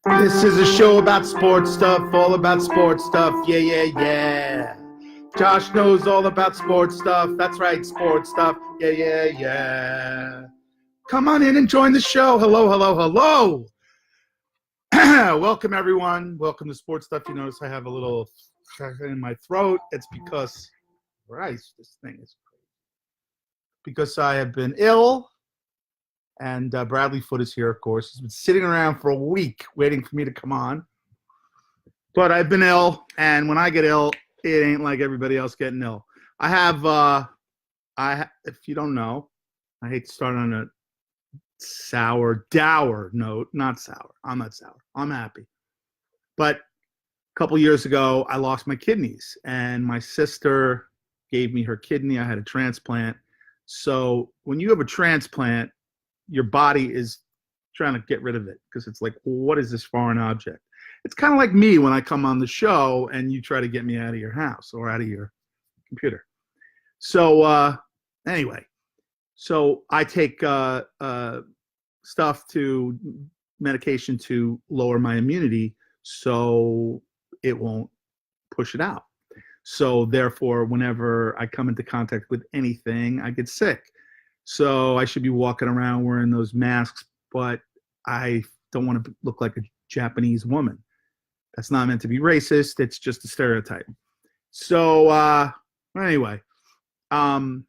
This is a show about sports stuff, all about sports stuff. Yeah, yeah, yeah. Josh knows all about sports stuff. That's right, sports stuff. Yeah, yeah, yeah. Come on in and join the show. Hello, hello, hello. Welcome, everyone. Welcome to Sports Stuff. You notice I have a little in my throat. It's because, Christ, this thing is crazy. Because I have been ill. And Bradley Foote is here, of course. He's been sitting around for a week waiting for me to come on. But I've been ill, and when I get ill, it ain't like everybody else getting ill. I have, if you don't know, I hate to start on a dour note. Not sour. I'm not sour. I'm happy. But a couple years ago, I lost my kidneys, and my sister gave me her kidney. I had a transplant. So when you have a transplant, your body is trying to get rid of it because it's like, what is this foreign object? It's kind of like me when I come on the show and you try to get me out of your house or out of your computer. So anyway, so I take medication to lower my immunity so it won't push it out. So therefore, whenever I come into contact with anything, I get sick. So I should be walking around wearing those masks, but I don't want to look like a Japanese woman. That's not meant to be racist. It's just a stereotype. So anyway, so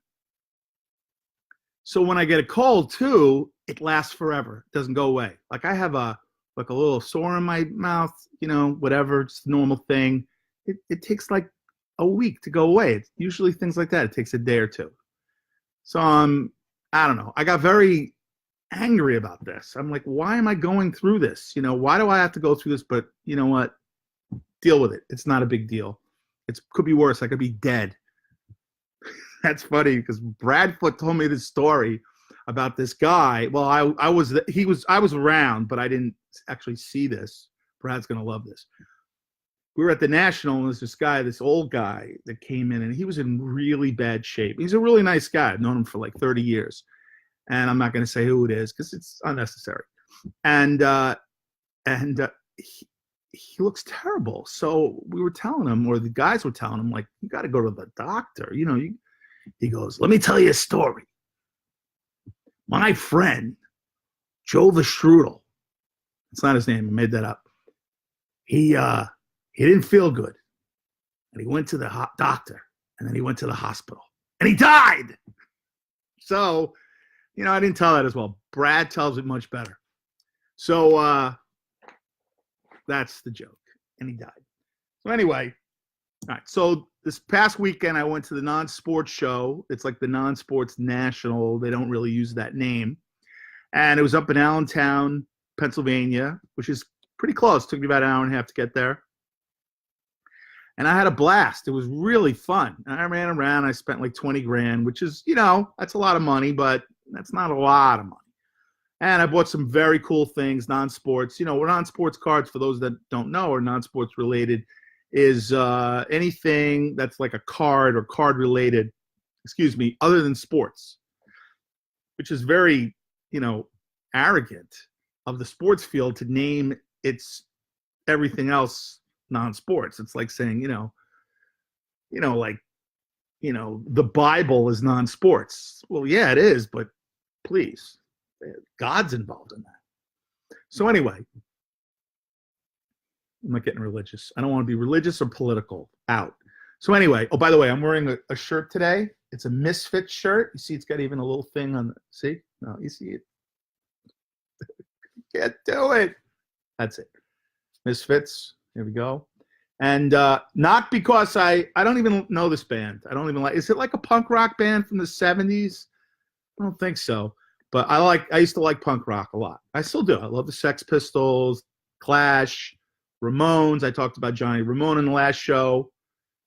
when I get a cold too, it lasts forever. It doesn't go away. Like I have a little sore in my mouth, whatever. It's the normal thing. It takes like a week to go away. It's usually things like that. It takes a day or two. So I don't know. I got very angry about this. I'm like, why am I going through this? Why do I have to go through this? But you know what? Deal with it. It's not a big deal. It could be worse. I could be dead. That's funny because Brad Foote told me this story about this guy. Well, I was around, but I didn't actually see this. Brad's gonna love this. We were at the National, and there's this guy, this old guy that came in, and he was in really bad shape. He's a really nice guy. I've known him for like 30 years. And I'm not going to say who it is because it's unnecessary. And he looks terrible. So we were telling him, or the guys were telling him, like, you got to go to the doctor. He goes, let me tell you a story. My friend, Joe the Strudel, it's not his name. I made that up. He didn't feel good. And he went to the doctor. And then he went to the hospital. And he died. So, I didn't tell that as well. Brad tells it much better. So that's the joke. And he died. So anyway, all right. So this past weekend, I went to the non-sports show. It's like the non-sports national. They don't really use that name. And it was up in Allentown, Pennsylvania, which is pretty close. It took me about an hour and a half to get there. And I had a blast. It was really fun. I ran around. I spent like 20 grand, which is, that's a lot of money, but that's not a lot of money. And I bought some very cool things, non-sports. We're non-sports cards, for those that don't know, or non-sports related, is anything that's like a card or card related, other than sports, which is very, arrogant of the sports field to name its everything else non-sports. It's like saying, the Bible is non-sports. Well, yeah, it is, but please, God's involved in that. So anyway, I'm not getting religious. I don't want to be religious or political. Out. So anyway, oh, by the way, I'm wearing a shirt today. It's a Misfits shirt. You see, it's got even a little thing on the, see? No, you see it? Can't do it. That's it. Misfits. Here we go. And not because I don't even know this band. I don't even like, is it like a punk rock band from the 70s? I don't think so. But I used to like punk rock a lot. I still do. I love the Sex Pistols, Clash, Ramones. I talked about Johnny Ramone in the last show,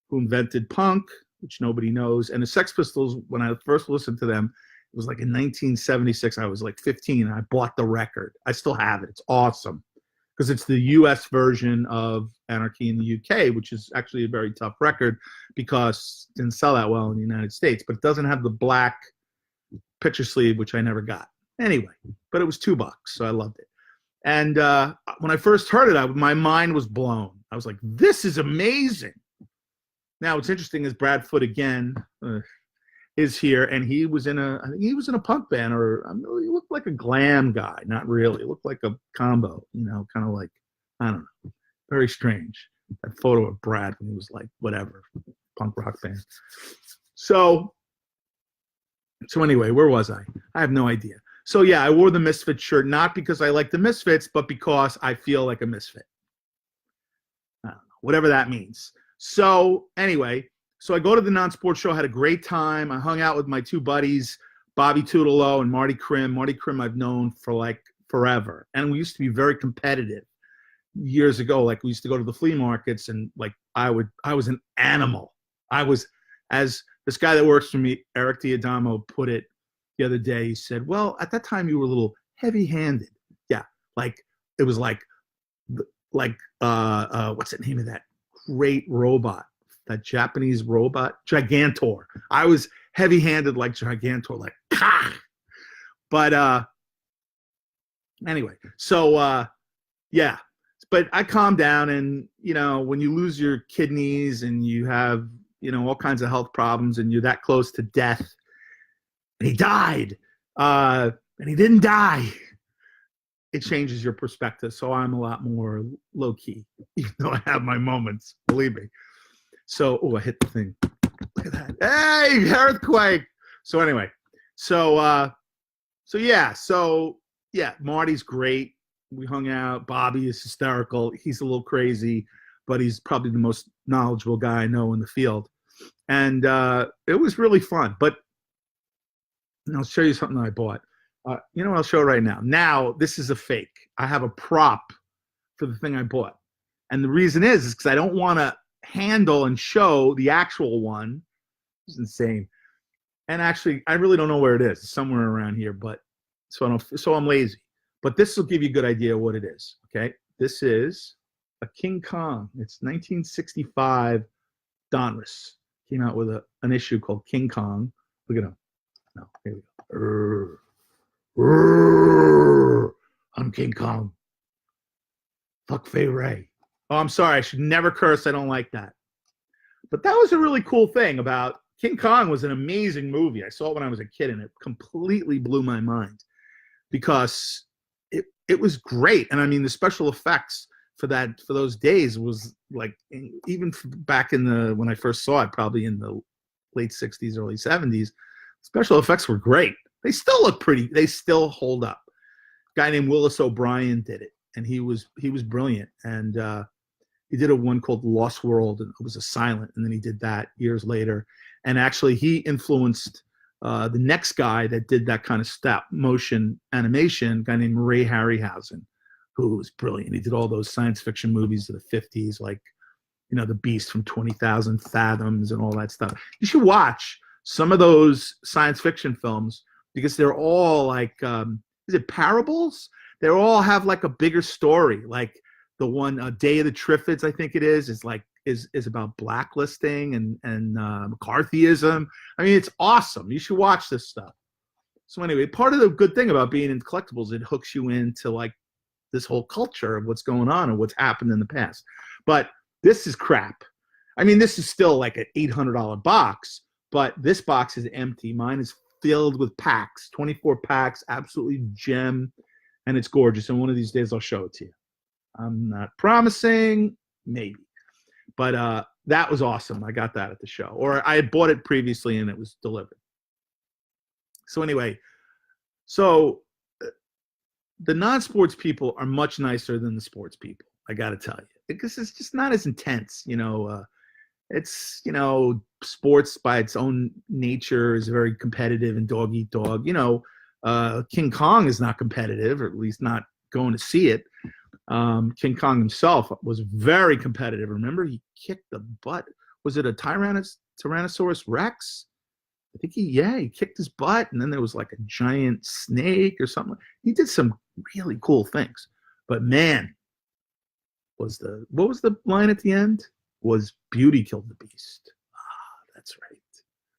who invented punk, which nobody knows. And the Sex Pistols, when I first listened to them, it was like in 1976. I was like 15, and I bought the record. I still have it. It's awesome. Because it's the U.S. version of Anarchy in the U.K., which is actually a very tough record because it didn't sell that well in the United States. But it doesn't have the black picture sleeve, which I never got. Anyway, but it was $2, so I loved it. And when I first heard it, my mind was blown. I was like, this is amazing. Now, what's interesting is Brad Foote again is here, and he was in a punk band, or he looked like a glam guy. Not really. He looked like a combo, kind of like, I don't know, very strange. That photo of Brad when he was like, whatever, punk rock band. So anyway, where was I? I have no idea. So yeah, I wore the Misfits shirt, not because I like the Misfits, but because I feel like a misfit. I don't know, whatever that means. So anyway, so I go to the non-sports show, had a great time. I hung out with my two buddies, Bobby Tutelo and Marty Krim. Marty Krim I've known for like forever. And we used to be very competitive years ago. Like we used to go to the flea markets, and like I was an animal. I was, as this guy that works for me, Eric Diadamo, put it the other day. He said, well, at that time you were a little heavy-handed. Yeah, like it was like what's the name of that great robot, that Japanese robot, Gigantor. I was heavy-handed like Gigantor, like But anyway, so yeah. But I calmed down, and when you lose your kidneys and you have all kinds of health problems, and you're that close to death, and he died, and he didn't die, it changes your perspective. So I'm a lot more low key, even though I have my moments, believe me. So, I hit the thing. Look at that. Hey, earthquake. So anyway, so yeah, Marty's great. We hung out. Bobby is hysterical. He's a little crazy, but he's probably the most knowledgeable guy I know in the field. And it was really fun. But I'll show you something that I bought. What I'll show right now. Now, this is a fake. I have a prop for the thing I bought. And the reason is because I don't want to handle and show the actual one. It's insane. And actually, I really don't know where it is. It's somewhere around here, but so I'm lazy. But this will give you a good idea of what it is. Okay, this is a King Kong. It's 1965. Donruss came out with an issue called King Kong. Look at him. No, here we go. I'm King Kong. Fuck Fay Ray. Oh, I'm sorry. I should never curse. I don't like that. But that was a really cool thing about King Kong. Was an amazing movie. I saw it when I was a kid, and it completely blew my mind because it was great. And I mean, the special effects for those days was like, even back when I first saw it, probably in the late 60s, early 70s, special effects were great. They still look pretty. They still hold up. A guy named Willis O'Brien did it, and he was brilliant. And he did one called Lost World, and it was a silent, and then he did that years later. And actually, he influenced the next guy that did that kind of stop motion animation, a guy named Ray Harryhausen, who was brilliant. He did all those science fiction movies of the 50s, like, The Beast from 20,000 Fathoms and all that stuff. You should watch some of those science fiction films because they're all like, is it parables? They all have like a bigger story. Like the one, Day of the Triffids, I think it is about blacklisting and McCarthyism. I mean, it's awesome. You should watch this stuff. So anyway, part of the good thing about being in collectibles, it hooks you into like this whole culture of what's going on and what's happened in the past. But this is crap. I mean, this is still like an $800 box, but this box is empty. Mine is filled with packs, 24 packs, absolutely gem, and it's gorgeous. And one of these days I'll show it to you. I'm not promising, maybe. But that was awesome. I got that at the show. Or I had bought it previously and it was delivered. So anyway, the non-sports people are much nicer than the sports people, I got to tell you. Because it's just not as intense, It's, sports by its own nature is very competitive and dog eat dog. King Kong is not competitive, or at least not going to see it. King Kong himself was very competitive. Remember, he kicked the butt. Was it a Tyrannosaurus Rex? I think he kicked his butt, and then there was like a giant snake or something. He did some really cool things. But man, what was the line at the end? Was beauty killed the beast. Ah, that's right.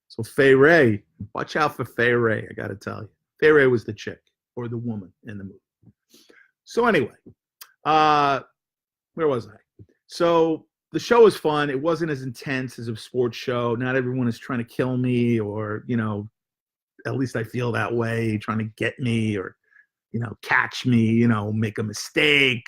So Fay Ray, watch out for Fay Ray, I got to tell you. Fay Ray was the chick or the woman in the movie. So anyway, where was I? So the show was fun. It wasn't as intense as a sports show. Not everyone is trying to kill me, or, you know, at least I feel that way, trying to get me or, you know, catch me, you know, make a mistake.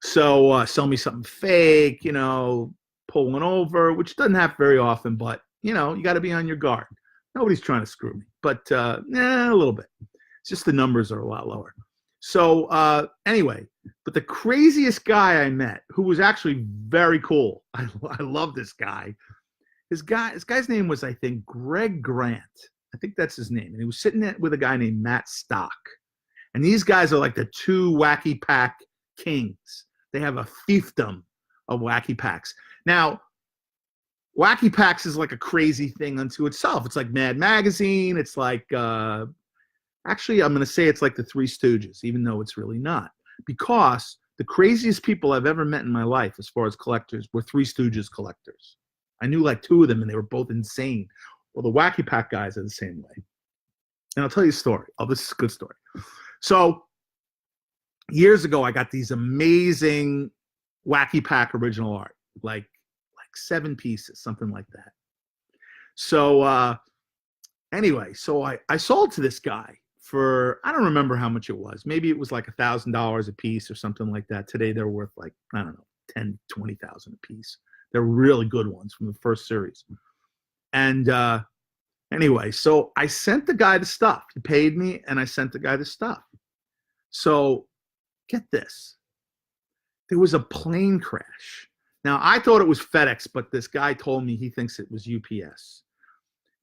So sell me something fake, you know, pull one over, which doesn't happen very often, but, you know, you got to be on your guard. Nobody's trying to screw me, but a little bit. It's just the numbers are a lot lower. So anyway, but the craziest guy I met, who was actually very cool, I love this guy. This guy's name was, I think, Greg Grant. I think that's his name. And he was sitting there with a guy named Matt Stock. And these guys are like the two Wacky Pack kings. They have a fiefdom of Wacky Packs. Now, Wacky Packs is like a crazy thing unto itself. It's like Mad Magazine. It's like, actually, I'm going to say it's like the Three Stooges, even though it's really not. Because the craziest people I've ever met in my life as far as collectors were Three Stooges collectors. I knew like two of them, and they were both insane. Well, the Wacky Pack guys are the same way. And I'll tell you a story. Oh, this is a good story. So years ago, I got these amazing Wacky Pack original art, like 7 pieces, something like that. So anyway, so I sold to this guy for, I don't remember how much it was. Maybe it was like $1,000 a piece or something like that. Today, they're worth like, I don't know, 10, 20,000 a piece. They're really good ones from the first series. And anyway, so I sent the guy the stuff. He paid me, and I sent the guy the stuff. So get this. There was a plane crash. Now, I thought it was FedEx, but this guy told me he thinks it was UPS.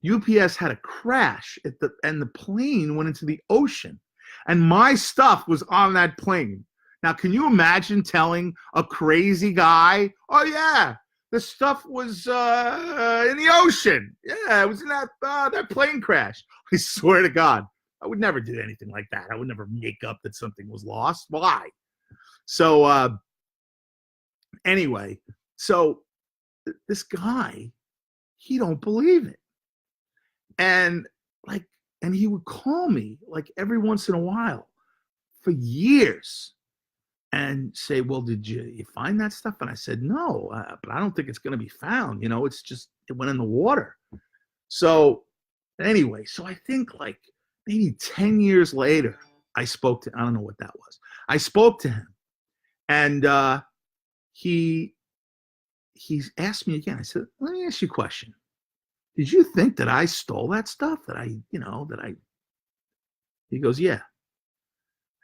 UPS had a crash and the plane went into the ocean. And my stuff was on that plane. Now, can you imagine telling a crazy guy, oh, yeah, the stuff was in the ocean. Yeah, it was in that plane crash. I swear to God, I would never do anything like that. I would never make up that something was lost. Why? So anyway, so this guy, he don't believe it. And he would call me like every once in a while for years and say, well, did you find that stuff? And I said, no, but I don't think it's going to be found. You know, it's just, it went in the water. So anyway, so I think like maybe 10 years later, I spoke to, I don't know what that was. I spoke to him, and he asked me again. I said, let me ask you a question. Did you think that I stole that stuff? He goes, yeah.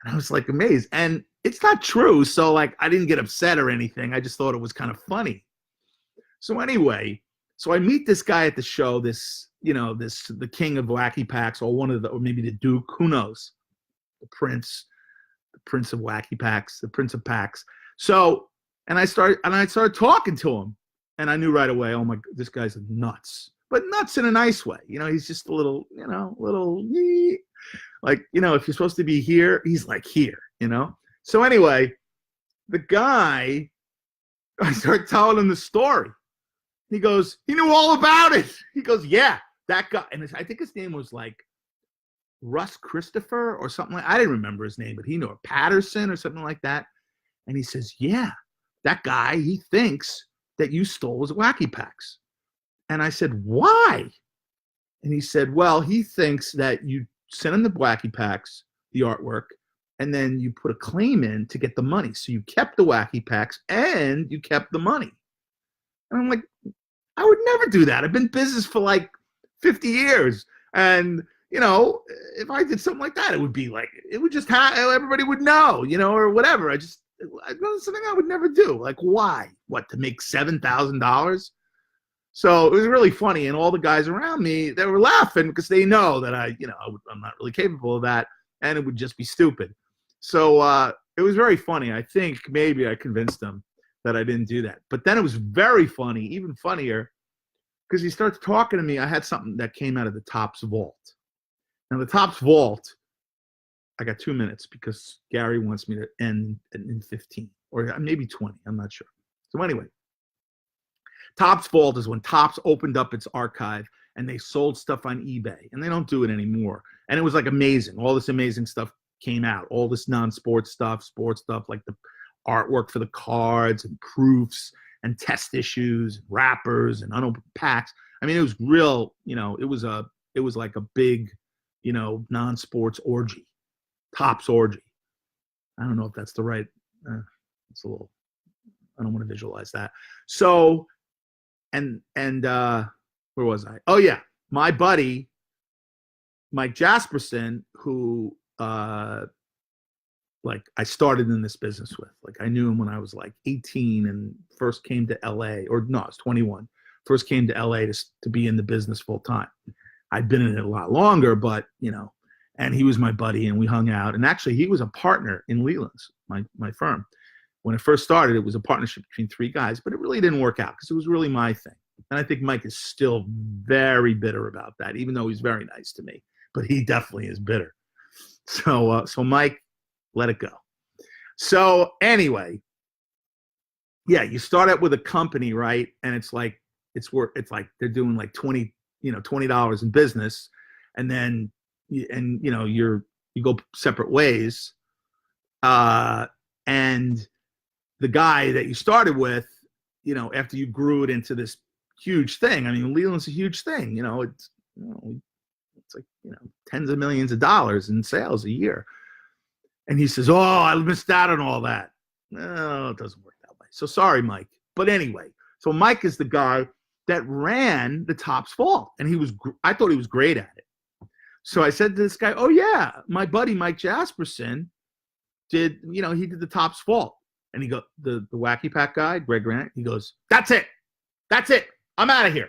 And I was like amazed. And it's not true. So like, I didn't get upset or anything. I just thought it was kind of funny. So anyway, so I meet this guy at the show, the king of Wacky Packs, or maybe the Duke, who knows? The prince of Wacky Packs, the prince of packs. So, and I started talking to him, and I knew right away, oh my, this guy's nuts. But nuts in a nice way. You know, he's just a little, like, if you're supposed to be here, he's like here, So anyway, the guy, I started telling him the story. He goes, he knew all about it. He goes, yeah, that guy. And I think his name was like Russ Christopher or something like, I didn't remember his name, but he knew, or Patterson or something like that. And he says, yeah, that guy, he thinks that you stole his Wacky Packs. And I said, why? And he said, well, he thinks that you sent him the Wacky Packs, the artwork, and then you put a claim in to get the money. So you kept the Wacky Packs and you kept the money. And I'm like, I would never do that. I've been in business for like 50 years. And, if I did something like that, it would be like, it would just everybody would know, or whatever. It's something I would never do. Like, why? What, to make $7,000? So it was really funny, and all the guys around me, they were laughing because they know that I'm not really capable of that, and it would just be stupid. So it was very funny. I think maybe I convinced them that I didn't do that. But then it was very funny, even funnier, because he starts talking to me. I had something that came out of the Topps vault. Now, the Topps vault, I got 2 minutes because Gary wants me to end in 15 or maybe 20. I'm not sure. So anyway. Topps vault is when Topps opened up its archive and they sold stuff on eBay, and they don't do it anymore. And it was like amazing. All this amazing stuff came out. All this non-sports stuff, sports stuff, like the artwork for the cards and proofs and test issues, and wrappers and unopened packs. I mean, it was real, it was like a big, non-sports orgy, Topps orgy. I don't know if that's the right, it's a little, I don't want to visualize that. So, and where was I? Oh yeah, my buddy, Mike Jasperson, who, like I started in this business with, like I knew him when I was like 18 and first came to LA, or no, I was 21, first came to LA to be in the business full time. I'd been in it a lot longer, but and he was my buddy and we hung out. And actually he was a partner in Lelands, my firm. When it first started, it was a partnership between three guys, but it really didn't work out because it was really my thing. And I think Mike is still very bitter about that, even though he's very nice to me, but he definitely is bitter. So Mike, let it go. So anyway, yeah, you start out with a company, right? And it's like they're doing like $20 in business, and then you go separate ways. And the guy that you started with, after you grew it into this huge thing. I mean, Leland's a huge thing. It's like tens of millions of dollars in sales a year. And he says, "Oh, I missed out on all that." No, it doesn't work that way. So sorry, Mike. But anyway, so Mike is the guy that ran the Topps Vault, and I thought he was great at it. So I said to this guy, "Oh yeah, my buddy Mike Jasperson did, he did the Topps Vault." And he goes, the Wacky Pack guy, Greg Grant, he goes, "That's it. I'm out of here."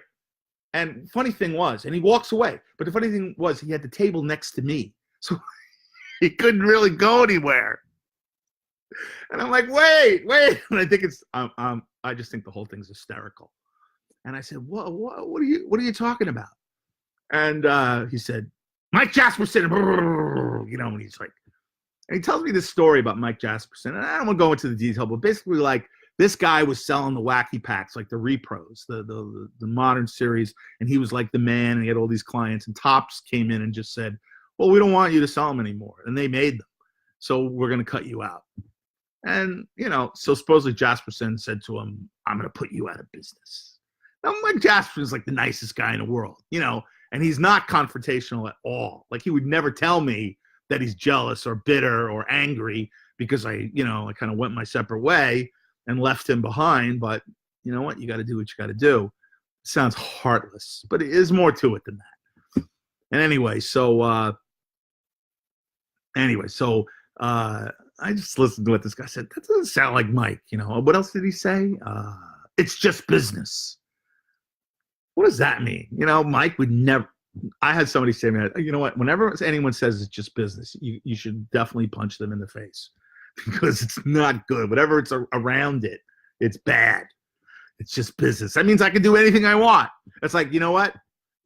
And funny thing was, and he walks away. But the funny thing was, he had the table next to me, so he couldn't really go anywhere. And I'm like, wait. And I think I just think the whole thing's hysterical. And I said, what are you talking about? And he said, "Mike Jasperson," and he's like, and he tells me this story about Mike Jasperson. And I don't want to go into the detail, but basically, like, this guy was selling the Wacky Packs, like the repros, the modern series, and he was like the man, and he had all these clients. And Topps came in and just said, "Well, we don't want you to sell them anymore," and they made them, so we're going to cut you out. And so supposedly Jasperson said to him, "I'm going to put you out of business." Now, Mike Jasperson is like the nicest guy in the world, and he's not confrontational at all. Like, he would never tell me that he's jealous or bitter or angry because I kind of went my separate way and left him behind. But you know what? You got to do what you got to do. It sounds heartless, but it is more to it than that. And anyway, so I just listened to what this guy said. That doesn't sound like Mike. What else did he say? It's just business. What does that mean? Mike would never. I had somebody say to me, "You know what? Whenever anyone says it's just business, you should definitely punch them in the face because it's not good. Whatever it's around it, it's bad. It's just business. That means I can do anything I want." It's like, you know what?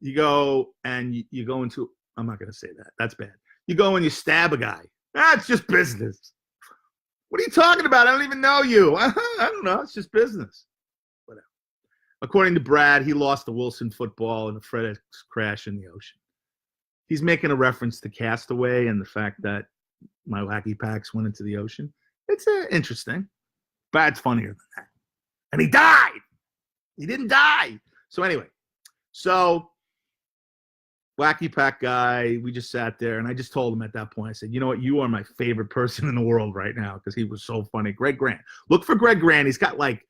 You go and you go into. I'm not going to say that. That's bad. You go and you stab a guy. It's just business. What are you talking about? I don't even know you. I don't know. It's just business. Whatever. According to Brad, he lost the Wilson football in a FedEx crash in the ocean. He's making a reference to Castaway and the fact that my Wacky Packs went into the ocean. It's interesting. Brad's funnier than that. And he died. He didn't die. So anyway, Wacky Pack Guy, we just sat there, and I just told him at that point, I said, "You know what? You are my favorite person in the world right now," because he was so funny. Greg Grant. Look for Greg Grant. He's got like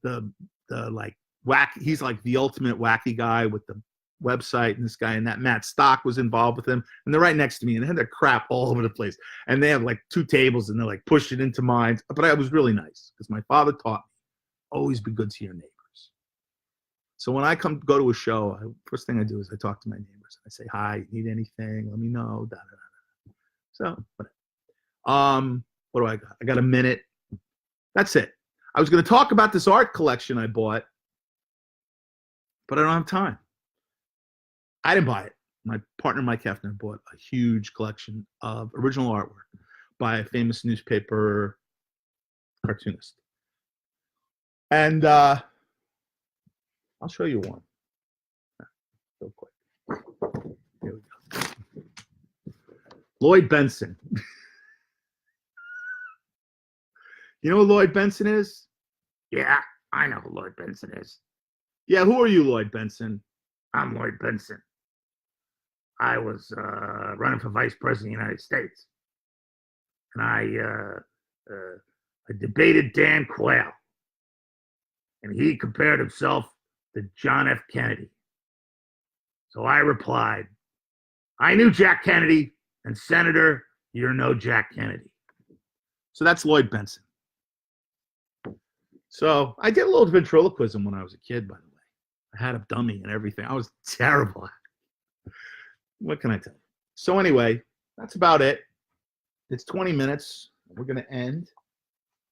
the like wacky. He's like the ultimate wacky guy with the website, and this guy and that Matt Stock was involved with him, and they're right next to me, and they had their crap all over the place, and they have like two tables, and they're like pushing it into mine. But I was really nice because my father taught me always be good to your neighbors. So when I go to a show, first thing I do is I talk to my neighbors. I say, "Hi, need anything? Let me know." Da, da, da. So, what do I got? I got a minute. That's it. I was going to talk about this art collection I bought, but I don't have time. I didn't buy it. My partner, Mike Hefner, bought a huge collection of original artwork by a famous newspaper cartoonist. And I'll show you one real quick. Here we go. Lloyd Bentsen. You know who Lloyd Bentsen is? Yeah, I know who Lloyd Bentsen is. Yeah, who are you, Lloyd Bentsen? I'm Lloyd Bentsen. I was running for vice president of the United States. And I debated Dan Quayle. And he compared himself to John F. Kennedy. So I replied, I knew Jack Kennedy, and Senator, you're no Jack Kennedy. So that's Lloyd Bentsen. So I did a little ventriloquism when I was a kid, by the way. I had a dummy and everything. I was terrible at it. What can I tell you? So anyway, that's about it. It's 20 minutes. We're going to end.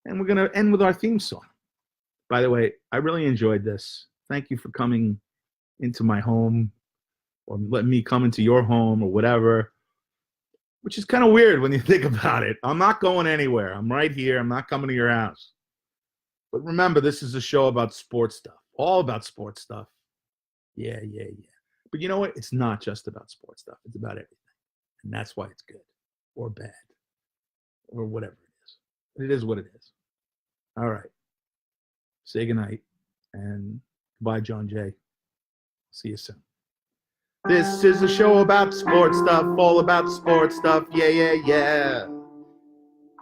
And we're going to end with our theme song. By the way, I really enjoyed this. Thank you for coming into my home or letting me come into your home or whatever, which is kind of weird when you think about it. I'm not going anywhere. I'm right here. I'm not coming to your house. But remember, this is a show about sports stuff, all about sports stuff. Yeah. But you know what? It's not just about sports stuff. It's about everything. And that's why it's good or bad or whatever it is. It is what it is. All right. Say goodnight and goodbye, John Jay. See you soon. This is a show about sports stuff, all about sports stuff. Yeah.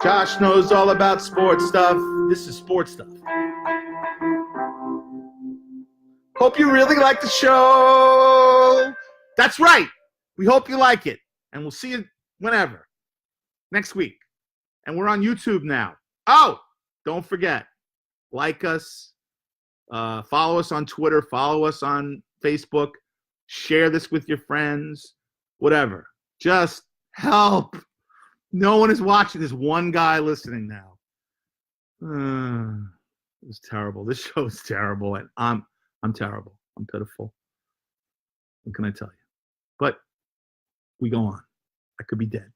Josh knows all about sports stuff. This is sports stuff. Hope you really like the show. That's right. We hope you like it. And we'll see you whenever. Next week. And we're on YouTube now. Oh, don't forget. Like us. Follow us on Twitter. Follow us on Facebook. Share this with your friends. Whatever. Just help. No one is watching. There's one guy listening now. It was terrible. This show is terrible. And I'm terrible. I'm pitiful. What can I tell you? But we go on. I could be dead.